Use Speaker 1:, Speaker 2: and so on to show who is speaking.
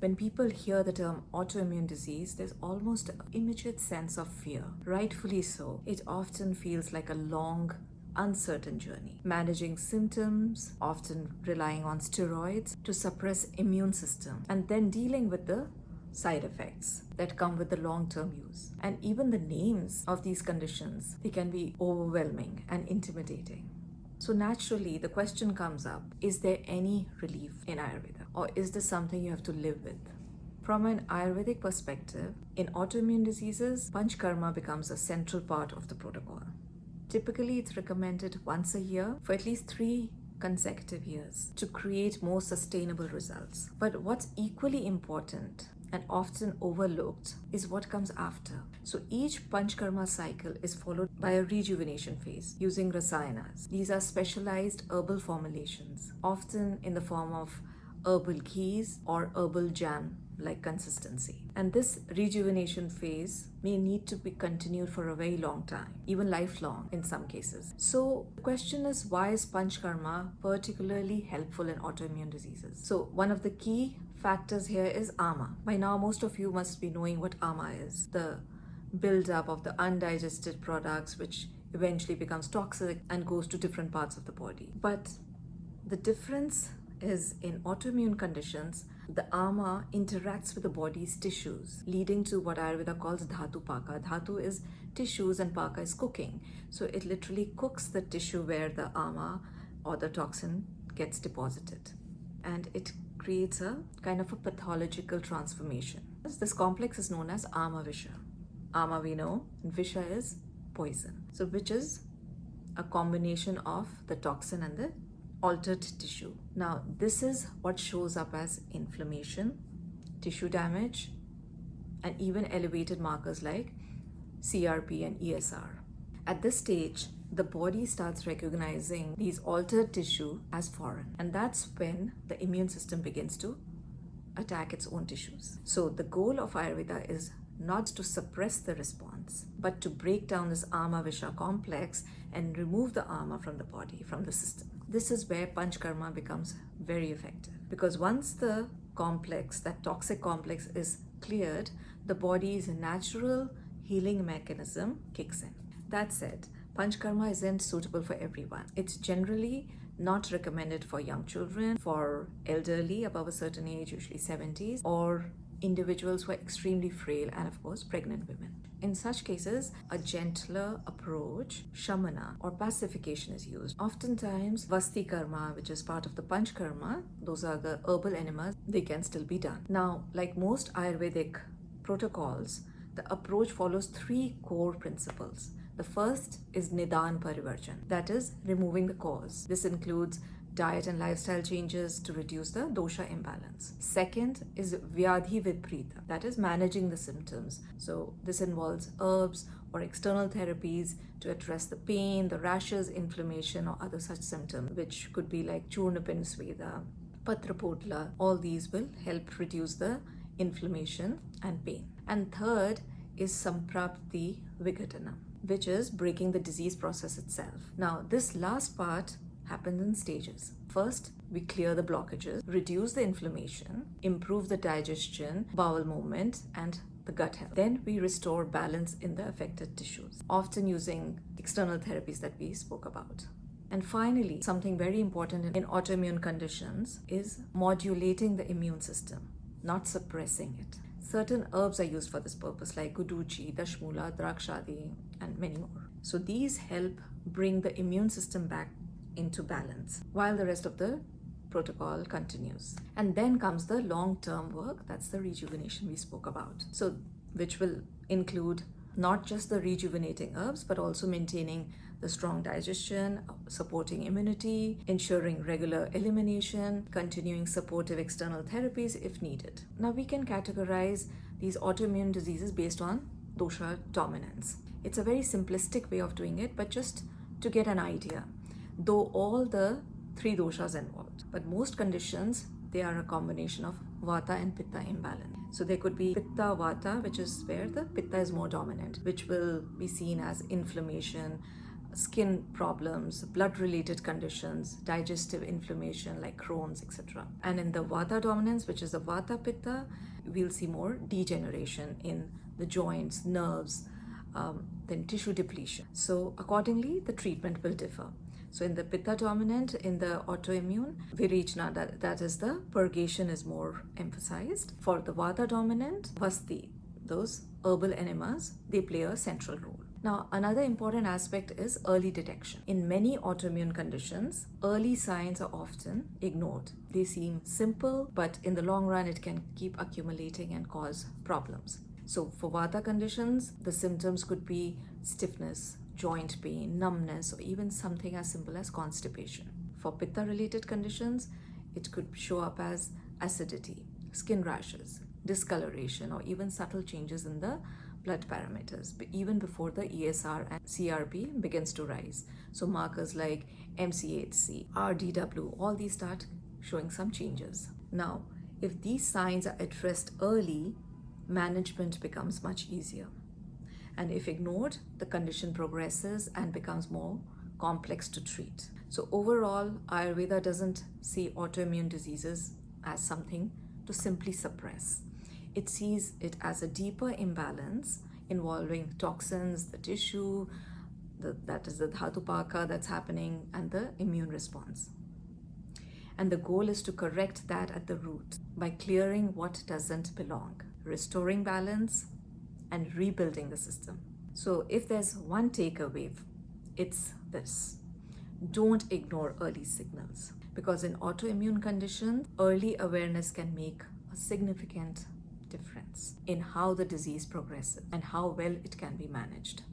Speaker 1: When people hear the term autoimmune disease, there's almost an immediate sense of fear. Rightfully so. It often feels like a long, uncertain journey. Managing symptoms, often relying on steroids to suppress immune system, and then dealing with the side effects that come with the long-term use. And even the names of these conditions, they can be overwhelming and intimidating. So naturally, the question comes up, is there any relief in Ayurveda? Or is this something you have to live with? From an Ayurvedic perspective, in autoimmune diseases, Panchkarma becomes a central part of the protocol. Typically, it's recommended once a year for at least 3 consecutive years to create more sustainable results. But what's equally important and often overlooked is what comes after. So each Panchkarma cycle is followed by a rejuvenation phase using rasayanas. These are specialized herbal formulations, often in the form of herbal ghees or herbal jam like consistency. And this rejuvenation phase may need to be continued for a very long time, even lifelong in some cases. So the question is, why is Panchkarma particularly helpful in autoimmune diseases? So one of the key factors here is ama. By now, most of you must be knowing what ama is. The buildup of the undigested products, which eventually becomes toxic and goes to different parts of the body. But the difference is in autoimmune conditions, the ama interacts with the body's tissues, leading to what Ayurveda calls dhatu paka. Dhatu is tissues and paka is cooking. So it literally cooks the tissue where the ama or the toxin gets deposited. And it creates a kind of a pathological transformation. This complex is known as ama visha. Ama we know, and visha is poison. So which is a combination of the toxin and the altered tissue. Now, this is what shows up as inflammation, tissue damage, and even elevated markers like CRP and ESR. At this stage, the body starts recognizing these altered tissue as foreign, and that's when the immune system begins to attack its own tissues. So the goal of Ayurveda is not to suppress the response, but to break down this ama visha complex and remove the ama from the body, from the system. This is where Panchkarma becomes very effective, because once the complex, that toxic complex, is cleared, the body's natural healing mechanism kicks in. That said, Panchkarma isn't suitable for everyone. It's generally not recommended for young children, for elderly above a certain age, usually 70s, or individuals who are extremely frail, and of course pregnant women. In such cases, a gentler approach, shamana or pacification, is used. Oftentimes, vasti karma, which is part of the Panchkarma, those are the herbal enemas, they can still be done. Now, like most Ayurvedic protocols, the approach follows 3 core principles. The first is Nidan Parivarjan, that is removing the cause. This includes diet and lifestyle changes to reduce the dosha imbalance. Second is Vyadhi Viprita, that is managing the symptoms. So this involves herbs or external therapies to address the pain, the rashes, inflammation, or other such symptoms, which could be like Churnapin Sveda, Patrapotla. All these will help reduce the inflammation and pain. And third is Samprapti Vighatan, which is breaking the disease process itself. Now, this last part happens in stages. First, we clear the blockages, reduce the inflammation, improve the digestion, bowel movement, and the gut health. Then we restore balance in the affected tissues, often using external therapies that we spoke about. And finally, something very important in autoimmune conditions is modulating the immune system, not suppressing it. Certain herbs are used for this purpose, like guduchi, dashmula, drakshadi, and many more. So these help bring the immune system back into balance while the rest of the protocol continues. And then comes the long-term work, that's the rejuvenation we spoke about. So which will include not just the rejuvenating herbs, but also maintaining the strong digestion, supporting immunity, ensuring regular elimination, continuing supportive external therapies if needed. Now we can categorize these autoimmune diseases based on dosha dominance. It's a very simplistic way of doing it, but just to get an idea, though all the 3 doshas involved. But most conditions, they are a combination of vata and pitta imbalance. So there could be pitta vata, which is where the pitta is more dominant, which will be seen as inflammation, skin problems, blood-related conditions, digestive inflammation like Crohn's, etc. And in the Vata dominance, which is the Vata Pitta, we'll see more degeneration in the joints, nerves, then tissue depletion. So accordingly, the treatment will differ. So in the Pitta dominant, in the autoimmune, Virechana, that is the purgation is more emphasized. For the Vata dominant, Vasti, those herbal enemas, they play a central role. Now, another important aspect is early detection. In many autoimmune conditions, early signs are often ignored. They seem simple, but in the long run, it can keep accumulating and cause problems. So for Vata conditions, the symptoms could be stiffness, joint pain, numbness, or even something as simple as constipation. For Pitta-related conditions, it could show up as acidity, skin rashes, discoloration, or even subtle changes in the blood parameters, even before the ESR and CRP begins to rise. So markers like MCHC, RDW, all these start showing some changes. Now, if these signs are addressed early, management becomes much easier. And if ignored, the condition progresses and becomes more complex to treat. So overall, Ayurveda doesn't see autoimmune diseases as something to simply suppress. It sees it as a deeper imbalance involving toxins, the tissue, that is the dhatupaka that's happening, and the immune response. And the goal is to correct that at the root by clearing what doesn't belong, restoring balance, and rebuilding the system. So if there's one takeaway, it's this: don't ignore early signals, because in autoimmune conditions, early awareness can make a significant difference in how the disease progresses and how well it can be managed.